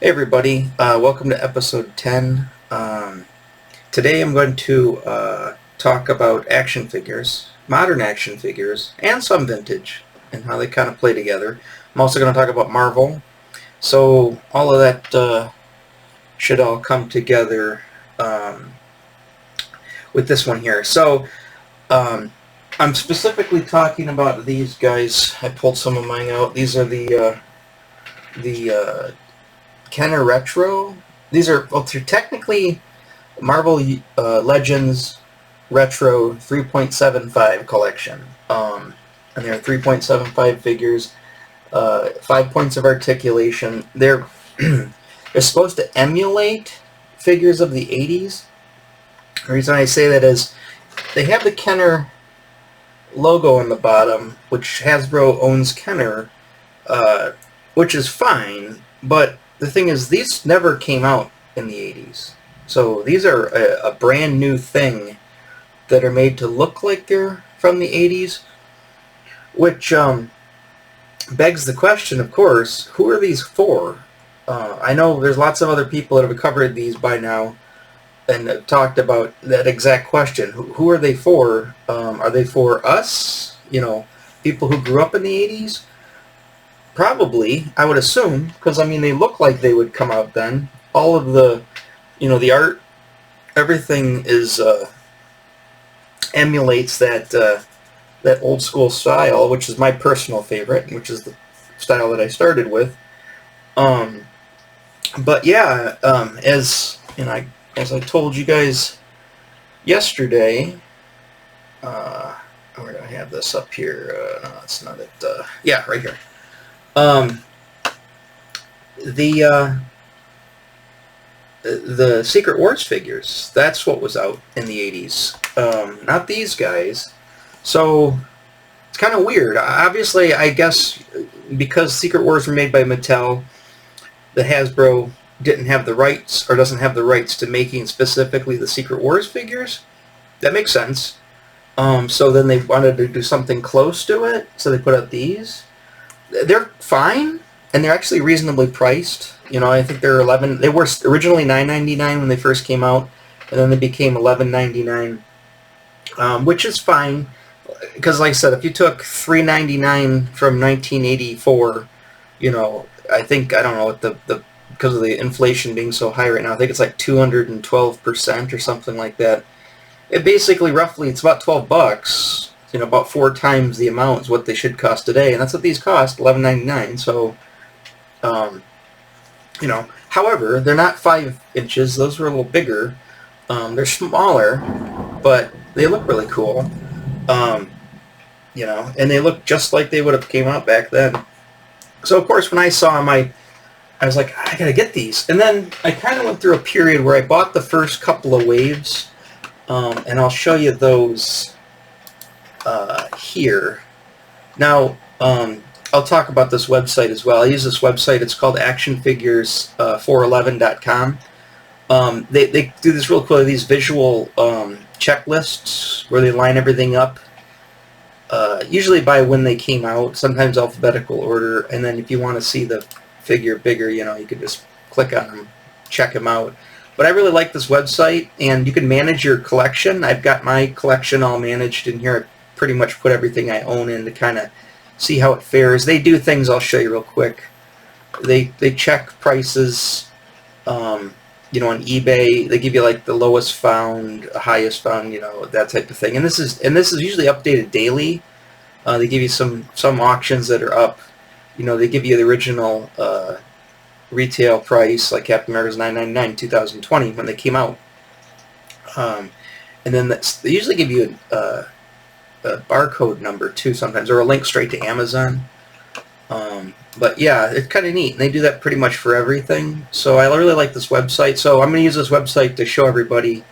Hey everybody, welcome to episode 10. Today I'm going to talk about action figures, modern action figures, and some vintage, and how they kind of play together. I'm also going to talk about Marvel. So all of that should all come together with this one here. So I'm specifically talking about these guys. I pulled some of mine out. These are the Kenner Retro. These are, well, they're technically Marvel Legends Retro 3.75 collection. And they're 3.75 figures, 5 points of articulation. They're they're supposed to emulate figures of the 80s. The reason I say that is they have the Kenner logo on the bottom, which Hasbro owns Kenner, which is fine, but the thing is, these never came out in the 80s. So these are a brand new thing that are made to look like they're from the 80s, which begs the question, of course, who are these for? I know there's lots of other people that have covered these by now and have talked about that exact question. Who are they for? Are they for us? People who grew up in the 80s? Probably, I would assume, because I mean they look like they would come out then. All of the, the art, everything is emulates that old school style, which is my personal favorite, which is the style that I started with. But yeah, as I told you guys yesterday, where do I have this up here? No, that's not it. Yeah, right here. The Secret Wars figures, that's what was out in the 80s. Not these guys. So it's kind of weird. Obviously, I guess because Secret Wars were made by Mattel, the Hasbro didn't have the rights, or doesn't have the rights to making specifically the Secret Wars figures. That makes sense. So then they wanted to do something close to it, so they put out these. They're fine, and they're actually reasonably priced. I think they're They were originally $9.99 when they first came out, and then they became $11.99, which is fine. Because, like I said, if you took $3.99 from 1984, I think, I don't know what the because of the inflation being so high right now, I think it's like 212% or something like that. It basically, roughly, it's about $12. About 4 times the amount is what they should cost today, and that's what these cost, $11.99. So, however, they're not 5 inches. Those were a little bigger. They're smaller, but they look really cool. And they look just like they would have came out back then. So, of course, when I saw them, I was like, I gotta get these. And then I kind of went through a period where I bought the first couple of waves, and I'll show you those here. Now, I'll talk about this website as well. I use this website. It's called actionfigures411.com. They do this real cool, these visual checklists where they line everything up, usually by when they came out, sometimes alphabetical order, and then if you want to see the figure bigger, you can just click on them, check them out. But I really like this website, and you can manage your collection. I've got my collection all managed in here. I pretty much put everything I own in to kind of see how it fares. They do things I'll show you real quick. They check prices, on eBay. They give you like the lowest found, highest found, that type of thing. And this is usually updated daily. They give you some auctions that are up. They give you the original retail price, like Captain America's $9.99 2020 when they came out. And then they usually give you a barcode number too sometimes, or a link straight to Amazon. But yeah, it's kind of neat. And they do that pretty much for everything. So I really like this website. So I'm going to use this website to show everybody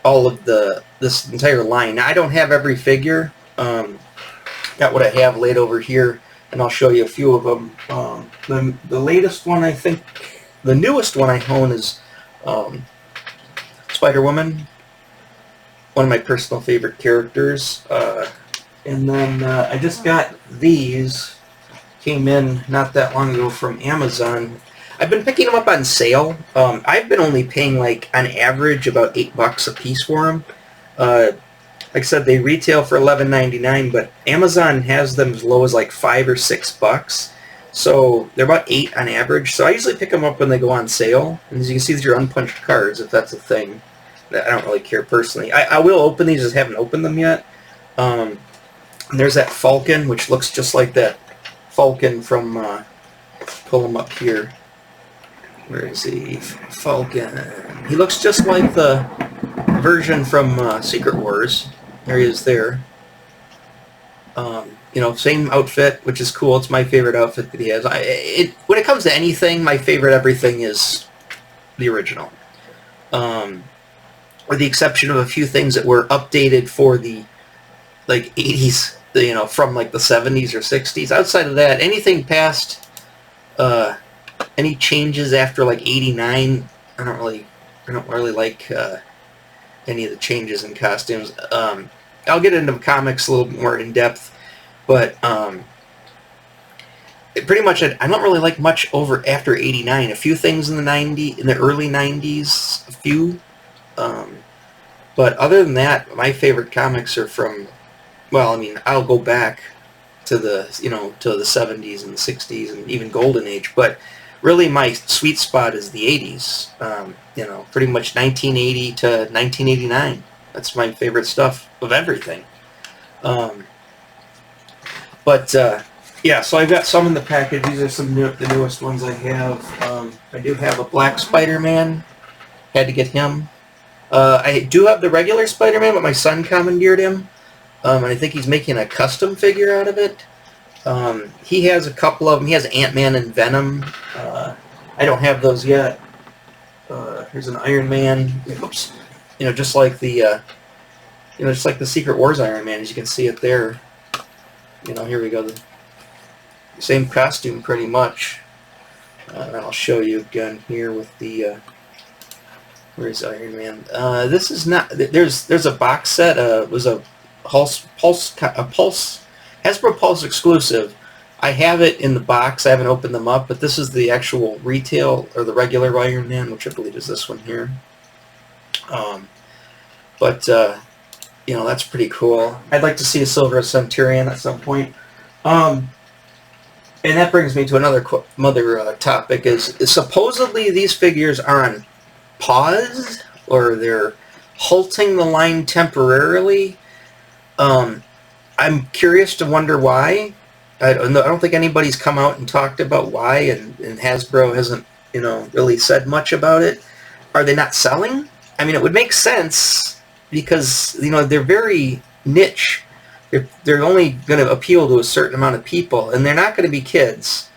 all of this entire line. Now, I don't have every figure. Got what I have laid over here, and I'll show you a few of them. The latest one, I think, the newest one I own is Spider-Woman, one of my personal favorite characters. And then I just got these, came in not that long ago from Amazon. I've been picking them up on sale. I've been only paying like on average about $8 a piece for them. Like I said, they retail for $11.99, but Amazon has them as low as like $5 or $6. So they're about 8 on average. So I usually pick them up when they go on sale. And as you can see, these are unpunched cards, if that's a thing. I don't really care personally. I will open these, just haven't opened them yet. There's that Falcon, which looks just like that Falcon from, pull him up here. Where is he? Falcon. He looks just like the version from Secret Wars. There he is there. You know, same outfit, which is cool. It's my favorite outfit that he has. When it comes to anything, my favorite everything is the original. With the exception of a few things that were updated for the like 80s, you know, from like the 70s or 60s. Outside of that, anything past any changes after like 89, I don't really like any of the changes in costumes. I'll get into comics a little more in depth, but pretty much I don't really like much over after 89. A few things in the early 90s, a few. But other than that, my favorite comics are from, well, I mean, I'll go back to the, you know, to the 70s and the 60s and even Golden Age, but really my sweet spot is the 80s. You know, pretty much 1980 to 1989. That's my favorite stuff of everything. Yeah, so I've got some in the package. These are the newest ones I have. I do have a black Spider-Man. Had to get him. I do have the regular Spider-Man, but my son commandeered him. And I think he's making a custom figure out of it. He has a couple of them. He has Ant-Man and Venom. I don't have those yet. Here's an Iron Man. Oops. You know, just like the just like the Secret Wars Iron Man, as you can see it there. You know, here we go. The same costume, pretty much. And I'll show you again here with the. Where's Iron Man? This is not. There's a box set. It was a Pulse Hasbro Pulse exclusive. I have it in the box. I haven't opened them up, but this is the actual retail or the regular Iron Man, which I believe is this one here. You know, that's pretty cool. I'd like to see a Silver Centurion at some point. And that brings me to another topic. Is supposedly these figures are on pause, or they're halting the line temporarily. I'm curious to wonder why. I don't think anybody's come out and talked about why, and Hasbro hasn't, you know, really said much about it. Are they not selling? I mean, it would make sense because, you know, they're very niche. They're only going to appeal to a certain amount of people, and they're not going to be kids.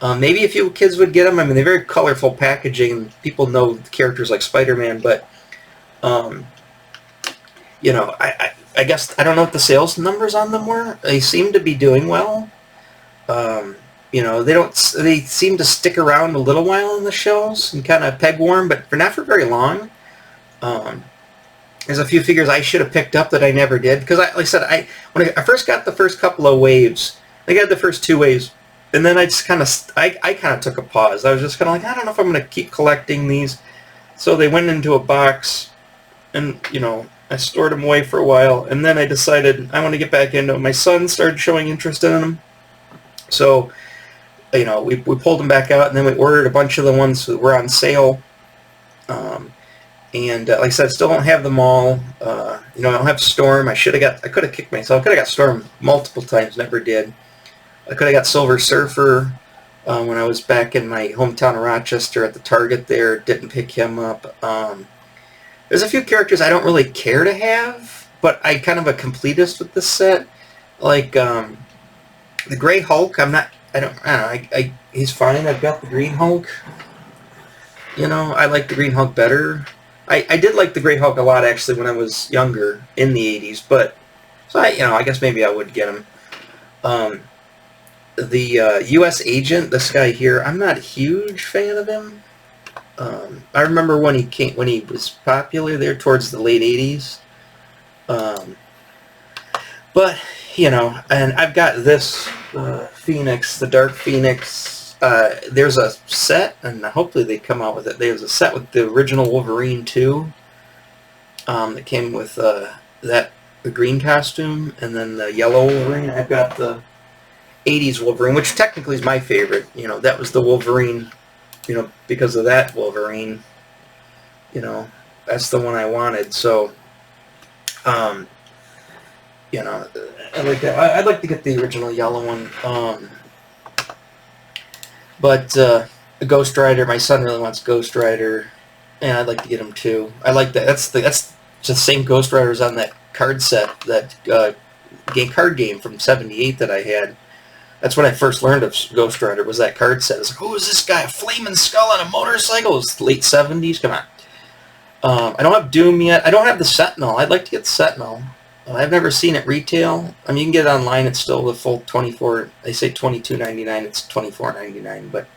Maybe a few kids would get them. I mean, they're very colorful packaging, and people know the characters like Spider-Man, but, you know, I guess I don't know what the sales numbers on them were. They seem to be doing well. You know, they seem to stick around a little while in the shows and kind of peg warm, but not for very long. There's a few figures I should have picked up that I never did, because like I said, when I first got the first couple of waves, I got the first 2 waves, and then I just kind of took a pause. I was just kind of like, I don't know if I'm going to keep collecting these. So they went into a box, and, you know, I stored them away for a while, and then I decided I want to get back into them. My son started showing interest in them, so, you know, we pulled them back out, and then we ordered a bunch of the ones that were on sale. And like I said, I still don't have them all. You know, I don't have Storm. I could have kicked myself. I could have got Storm multiple times, never did. I could have got Silver Surfer when I was back in my hometown of Rochester at the Target there. Didn't pick him up. There's a few characters I don't really care to have, but I'm kind of a completist with this set. Like the Gray Hulk, I don't know. He's fine. I've got the Green Hulk. You know, I like the Green Hulk better. I did like the Gray Hulk a lot, actually, when I was younger in the 80s, but so I guess maybe I would get him. The U.S. Agent, this guy here, I'm not a huge fan of him. I remember when he was popular there towards the late 80s. But, you know, and I've got this Phoenix, the Dark Phoenix, there's a set, and hopefully they come out with it. There's a set with the original Wolverine too. That came with the green costume, and then the yellow Wolverine. I've got the 80s Wolverine, which technically is my favorite. You know, that was the Wolverine, you know, because of that Wolverine, you know, that's the one I wanted. So, you know, I like that. I'd like to get the original yellow one. But Ghost Rider, my son really wants Ghost Rider, and I'd like to get him too. I like that. That's the same Ghost Riders on that card set, that card game from '78 that I had. That's when I first learned of Ghost Rider, was that card set. It's like, who is this guy? A flaming skull on a motorcycle? It's late '70s. Come on. I don't have Doom yet. I don't have the Sentinel. I'd like to get the Sentinel. I've never seen it retail. I mean, you can get it online. It's still the full 24. They say $22.99. It's $24.99. But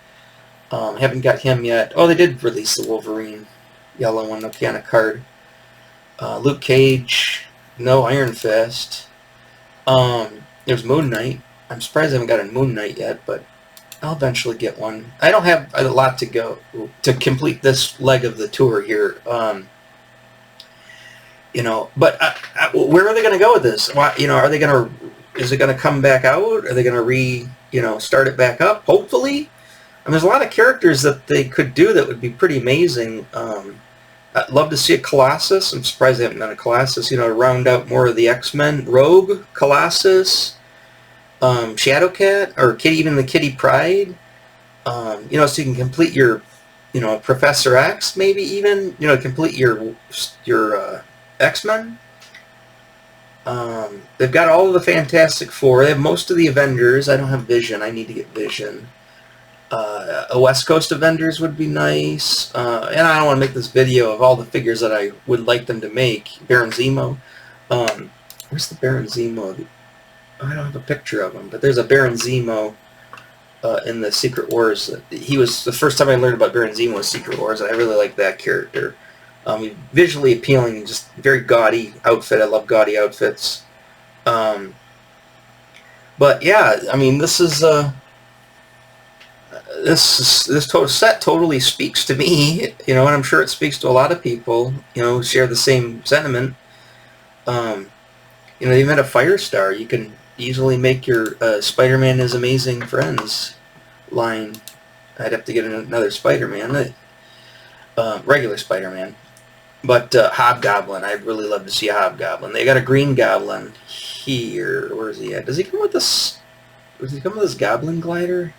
I haven't got him yet. Oh, they did release the Wolverine yellow one. Okay, on a card. Luke Cage. No Iron Fist. There's Moon Knight. I'm surprised I haven't got a Moon Knight yet, but I'll eventually get one. I don't have a lot to go to complete this leg of the tour here. You know, but where are they going to go with this? Why, you know, are they going to? Is it going to come back out? Are they going to start it back up? Hopefully. I mean, there's a lot of characters that they could do that would be pretty amazing. I'd love to see a Colossus. I'm surprised they haven't done a Colossus. You know, to round out more of the X-Men. Rogue, Colossus, Shadowcat, or even the Kitty Pryde. You know, so you can complete your, you know, Professor X, maybe even, you know, complete your X-Men. They've got all of the Fantastic Four. They have most of the Avengers. I don't have Vision. I need to get Vision. A West Coast Avengers would be nice. And I don't want to make this video of all the figures that I would like them to make. Baron Zemo. Where's the Baron Zemo? I don't have a picture of him, but there's a Baron Zemo in the Secret Wars. He was the first time I learned about Baron Zemo was Secret Wars, and I really like that character. Visually appealing, just very gaudy outfit. I love gaudy outfits. But yeah, I mean, this total set totally speaks to me, you know, and I'm sure it speaks to a lot of people, you know, who share the same sentiment. You know, even a Firestar, you can easily make your Spider-Man is Amazing Friends line. I'd have to get another Spider-Man, regular Spider-Man. But Hobgoblin, I'd really love to see a Hobgoblin. They got a Green Goblin here. Where is he at? Does he come with this? Does he come with this Goblin glider?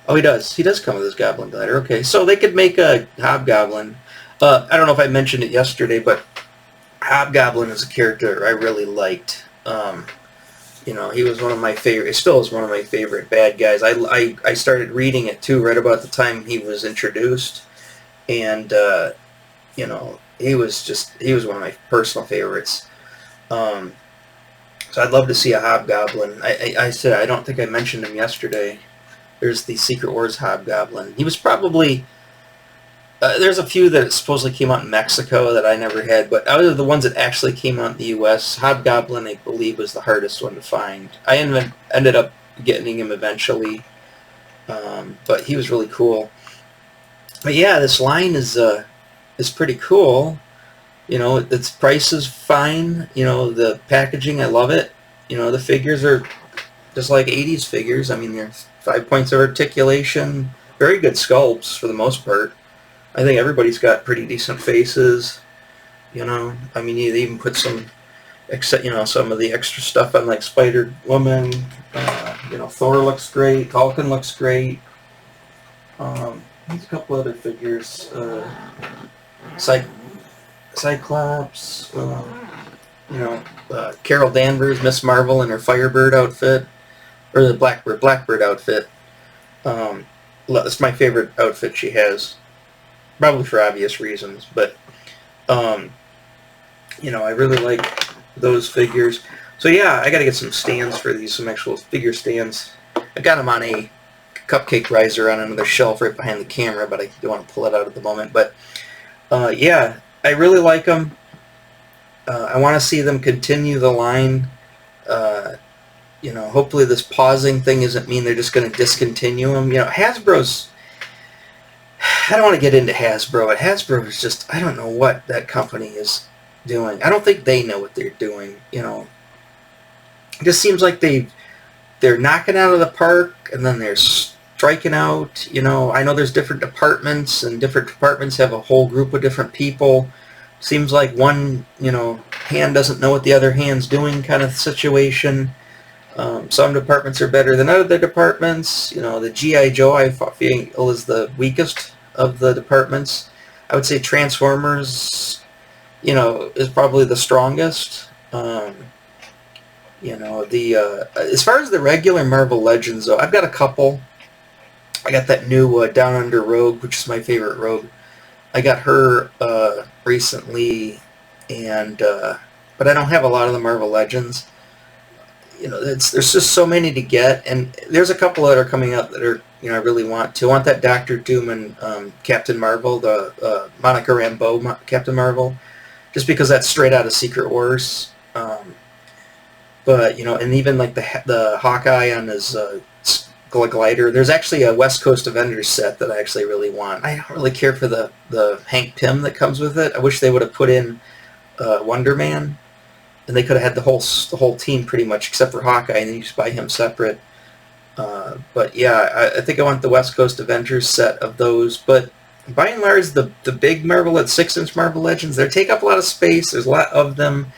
Oh, he does. He does come with his Goblin glider. Okay, so they could make a Hobgoblin. I don't know if I mentioned it yesterday, but Hobgoblin is a character I really liked. You know, he was one of my favorite. He still is one of my favorite bad guys. I started reading it too right about the time he was introduced, and you know, he was one of my personal favorites. So I'd love to see a Hobgoblin. I said I don't think I mentioned him yesterday. There's the Secret Wars Hobgoblin. He was probably there's a few that supposedly came out in Mexico that I never had, but out of the ones that actually came out in the U.S., Hobgoblin, I believe, was the hardest one to find. I ended up getting him eventually, but he was really cool. But yeah, this line is pretty cool. You know, its price is fine. You know, the packaging, I love it. You know, the figures are just like 80s figures. I mean, they're 5 points of articulation. Very good sculpts for the most part. I think everybody's got pretty decent faces. You know, I mean, you even put some, you know, some of the extra stuff on, like Spider-Woman. You know, Thor looks great. Vulcan looks great. There's a couple other figures. Cyclops. You know, Carol Danvers, Miss Marvel in her Firebird outfit, or the Blackbird outfit. That's my favorite outfit she has, probably for obvious reasons. But you know, I really like those figures. So yeah, I got to get some stands for these, some actual figure stands. I got them on a cupcake riser on another shelf right behind the camera, but I don't want to pull it out at the moment. But yeah, I really like them. I want to see them continue the line. you know, hopefully this pausing thing doesn't mean they're just going to discontinue them. You know, Hasbro's, I don't want to get into Hasbro, but Hasbro is just, I don't know what that company is doing. I don't think they know what they're doing, you know. It just seems like they're knocking out of the park, and then they're striking out. You know, I know there's different departments, and different departments have a whole group of different people. Seems like one, you know, hand doesn't know what the other hand's doing kind of situation. Some departments are better than other departments. You know, the G.I. Joe, I feel, is the weakest of the departments. I would say Transformers, you know, is probably the strongest. You know, as far as the regular Marvel Legends, though, I've got a couple. I got that new Down Under Rogue, which is my favorite Rogue. I got her recently, and but I don't have a lot of the Marvel Legends. You know, there's just so many to get, and there's a couple that are coming out that are, you know, I really want to. I want that Doctor Doom and Captain Marvel, the Monica Rambeau Captain Marvel, just because that's straight out of Secret Wars. But, you know, and even like the Hawkeye on his glider. There's actually a West Coast Avengers set that I actually really want. I don't really care for the Hank Pym that comes with it. I wish they would have put in Wonder Man, and they could have had the whole team pretty much, except for Hawkeye, and then you just buy him separate. But yeah, I think I want the West Coast Avengers set of those. But by and large, the big Marvel, 6-inch Marvel Legends, they take up a lot of space. There's a lot of them.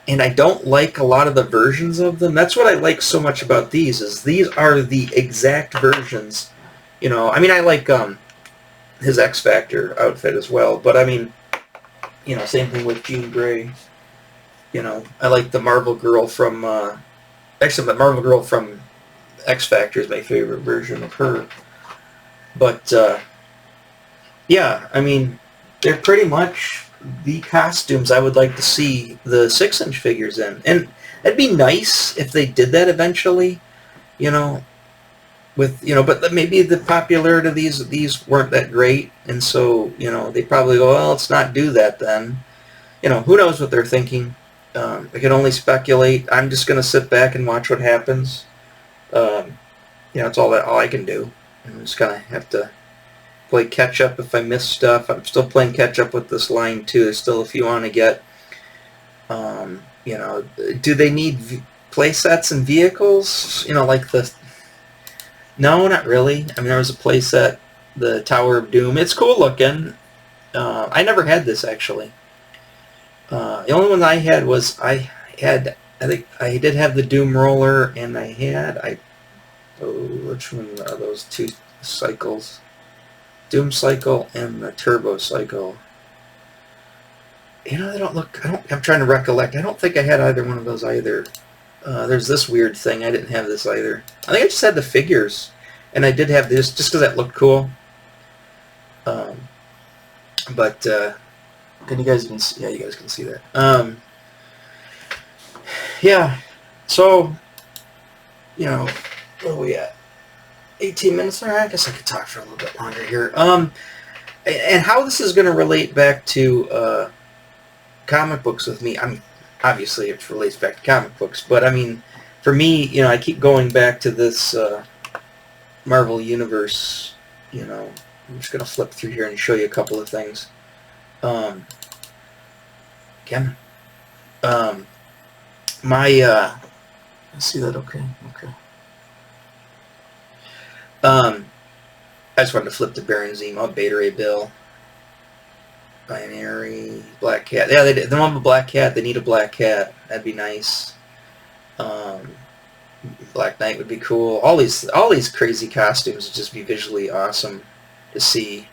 And I don't like a lot of the versions of them. That's what I like so much about these, is these are the exact versions. You know, I mean, I like his X Factor outfit as well, but I mean, you know, same thing with Jean Grey. You know, I like the Marvel Girl from, actually the Marvel Girl from X Factor is my favorite version of her. But, yeah, I mean, they're pretty much the costumes I would like to see the 6-inch figures in. And it'd be nice if they did that eventually, you know, with, you know, but maybe the popularity of these weren't that great, and so, you know, they probably go, well, let's not do that then. You know, who knows what they're thinking. I can only speculate. I'm just going to sit back and watch what happens. You know, it's all I can do. I'm just going to have to play catch up if I miss stuff. I'm still playing catch up with this line too. There's still a few on to get. You know, do they need play sets and vehicles? You know, like no, not really. I mean, there was a play set, the Tower of Doom. It's cool looking. I never had this actually. The only one I had was I think I did have the Doom Roller, and which one are those two cycles? Doom Cycle and the Turbo Cycle. You know, they don't look... I'm trying to recollect. I don't think I had either one of those either. There's this weird thing. I didn't have this either. I think I just had the figures. And I did have this just because that looked cool. But, can you guys even see... Yeah, you guys can see that. Yeah. So, you know, where are we at? 18 minutes. All right, I guess I could talk for a little bit longer here. And how this is going to relate back to comic books with me, I mean, obviously it relates back to comic books, but I mean, for me, you know, I keep going back to this Marvel Universe, you know. I'm just going to flip through here and show you a couple of things. Again, let's see that, okay. I just wanted to flip to Baron Zemo, Beta Ray Bill, Binary, Black Cat. Yeah, they don't have a Black Cat. They need a Black Cat. That'd be nice. Black Knight would be cool. All these crazy costumes would just be visually awesome to see.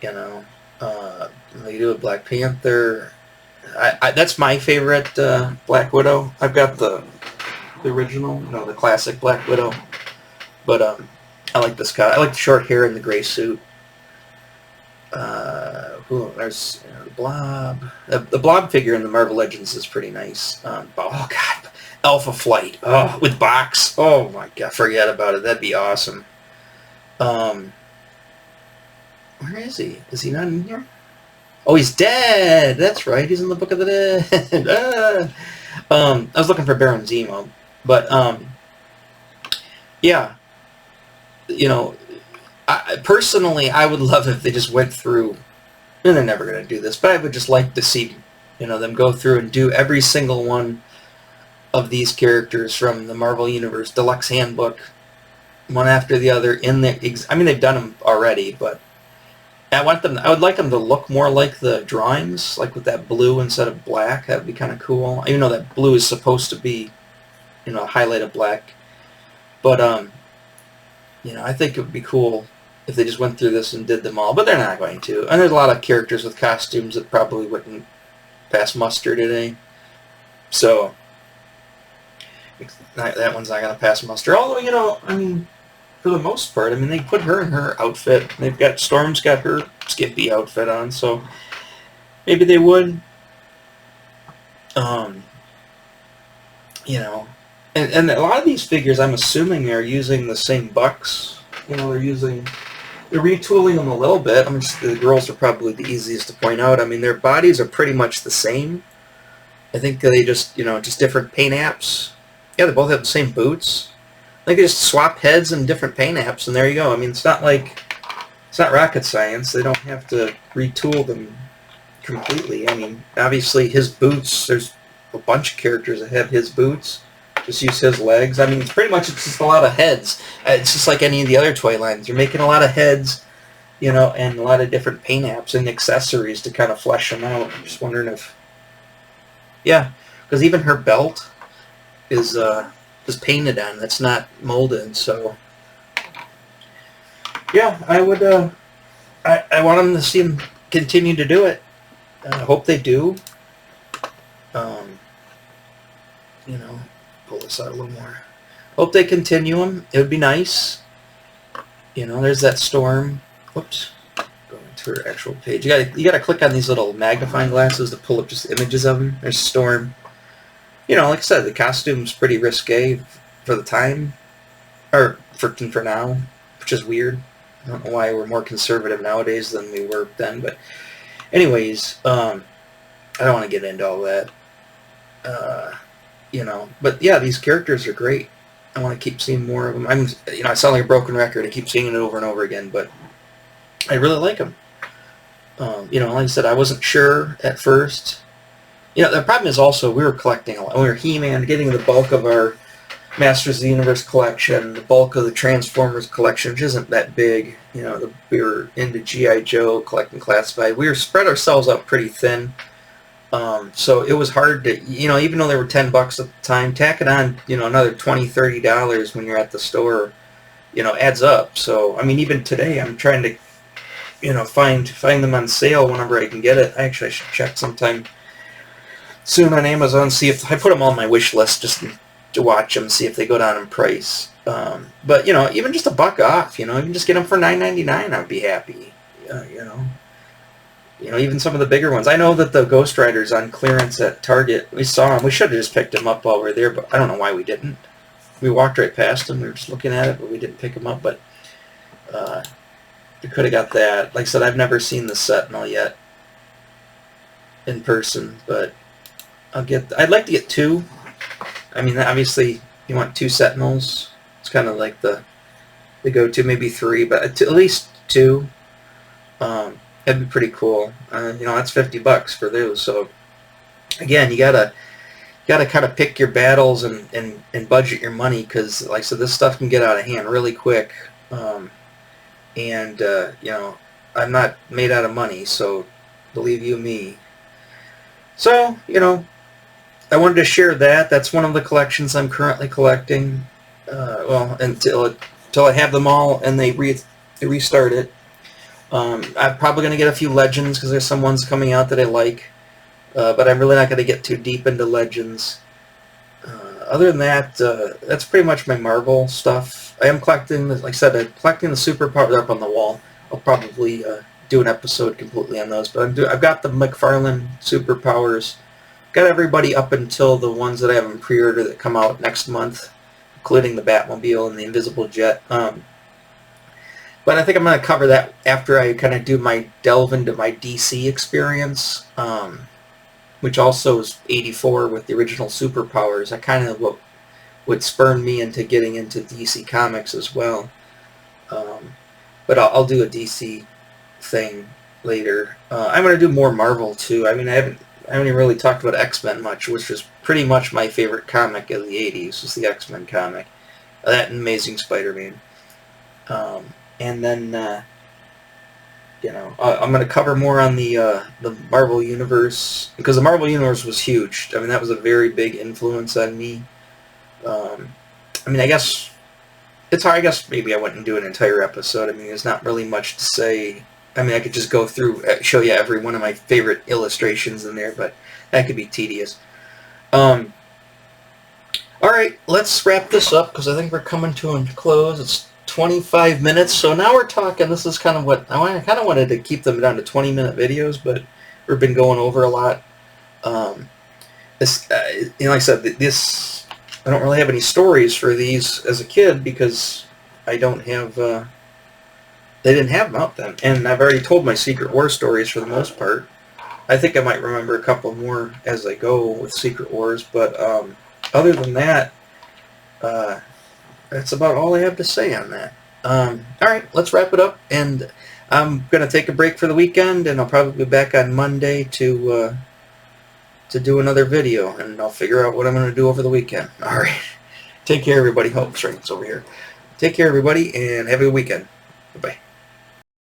You know, they do a Black Panther. That's my favorite Black Widow. I've got the original, you know, the classic Black Widow. But I like this guy. I like the short hair and the gray suit. There's, you know, the Blob. The Blob figure in the Marvel Legends is pretty nice. Oh God, Alpha Flight. Oh, with Box. Oh my God, forget about it. That'd be awesome. Where is he? Is he not in here? Oh, he's dead. That's right. He's in the Book of the Dead. I was looking for Baron Zemo. But yeah, personally, I would love if they just went through, and they're never going to do this, but I would just like to see, them go through and do every single one of these characters from the Marvel Universe Deluxe Handbook, one after the other. They've done them already, but I would like them to look more like the drawings, like with that blue instead of black. That would be kind of cool. Even though that blue is supposed to be, a highlight of black. But I think it would be cool if they just went through this and did them all, but they're not going to. And there's a lot of characters with costumes that probably wouldn't pass muster today. So that one's not going to pass muster. Although, for the most part, they put her in her outfit. Storm's got her skimpy outfit on, so maybe they would. And a lot of these figures, I'm assuming, are using the same bucks. They're retooling them a little bit. The girls are probably the easiest to point out. Their bodies are pretty much the same. I think they just different paint apps. Yeah, they both have the same boots. I think they just swap heads and different paint apps, and there you go. It's not rocket science. They don't have to retool them completely. Obviously his boots, there's a bunch of characters that have his boots. Just use his legs. It's just a lot of heads. It's just like any of the other toy lines. You're making a lot of heads, and a lot of different paint apps and accessories to kind of flesh them out. I'm just wondering if, yeah, because even her belt is painted on. That's not molded. So, yeah, I would. I want them to see them continue to do it. I hope they do. Pull this out a little more. Hope they continue them. It would be nice. There's that Storm. Whoops. Going to her actual page. You gotta click on these little magnifying glasses to pull up just images of them. There's Storm. Like I said, the costume's pretty risque for the time, or for now, which is weird. I don't know why we're more conservative nowadays than we were then, but anyways, I don't want to get into all that. But yeah, these characters are great. I want to keep seeing more of them. I sound like a broken record. I keep seeing it over and over again, but I really like them. Like I said, I wasn't sure at first. The problem is also we were collecting a lot. We were He-Man, getting the bulk of our Masters of the Universe collection, the bulk of the Transformers collection, which isn't that big. We were into G.I. Joe, collecting classified. We were spread ourselves out pretty thin. So it was hard to, even though they were $10 at the time, tack it on, another $20, $30 when you're at the store, adds up. So, even today I'm trying to, find them on sale whenever I can get it. Actually, I should check sometime soon on Amazon, see if I put them on my wish list just to watch them, see if they go down in price. But, even just $1 off, even just get them for $9.99, I'd be happy, even some of the bigger ones. I know that the Ghost Rider's on clearance at Target. We saw them. We should have just picked them up while we were there, but I don't know why we didn't. We walked right past them. We were just looking at it, but we didn't pick them up. But we could have got that. Like I said, I've never seen the Sentinel yet in person, but I'd like to get 2. Obviously, you want 2 Sentinels. It's kind of like the go-to, maybe 3, but at least 2. That'd be pretty cool. That's $50 for those. So again, you gotta kind of pick your battles and budget your money, because like I said, this stuff can get out of hand really quick. I'm not made out of money, so believe you me. So I wanted to share that. That's one of the collections I'm currently collecting. Until I have them all and they restart it. I'm probably going to get a few Legends because there's some ones coming out that I like, but I'm really not going to get too deep into Legends. Other than that, that's pretty much my Marvel stuff. I am collecting, like I said, I'm collecting the superpowers up on the wall. I'll probably do an episode completely on those, but I've got the McFarlane superpowers. Got everybody up until the ones that I have in pre-order that come out next month, including the Batmobile and the Invisible Jet. But I think I'm going to cover that after I kind of delve into my DC experience, which also is 84 with the original superpowers. I kind of would spurn me into getting into DC Comics as well. But I'll do a DC thing later. I'm gonna do more Marvel too. I mean, I haven't even really talked about X-Men much, which was pretty much my favorite comic of the '80s. Was the X-Men comic, that and Amazing Spider-Man. And then I'm gonna cover more on the Marvel Universe, because the Marvel Universe was huge. I mean, that was a very big influence on me. I mean, I guess it's hard. I guess maybe I wouldn't do an entire episode. I mean, there's not really much to say. I mean, I could just go through, show you every one of my favorite illustrations in there, but that could be tedious. All right, let's wrap this up, because I think we're coming to a close. It's 25 minutes, so now we're talking. This is kind of what I kind of wanted to keep them down to 20-minute videos, but we've been going over a lot. Like I said, this I don't really have any stories for these as a kid, because I don't have. They didn't have them out then, and I've already told my Secret War stories for the most part. I think I might remember a couple more as I go with Secret Wars, but other than that, that's about all I have to say on that. All right, let's wrap it up, and I'm going to take a break for the weekend, and I'll probably be back on Monday to do another video, and I'll figure out what I'm going to do over the weekend. All right, take care, everybody. Oh, sorry, it's over here. Take care, everybody, and have a good weekend. Bye-bye.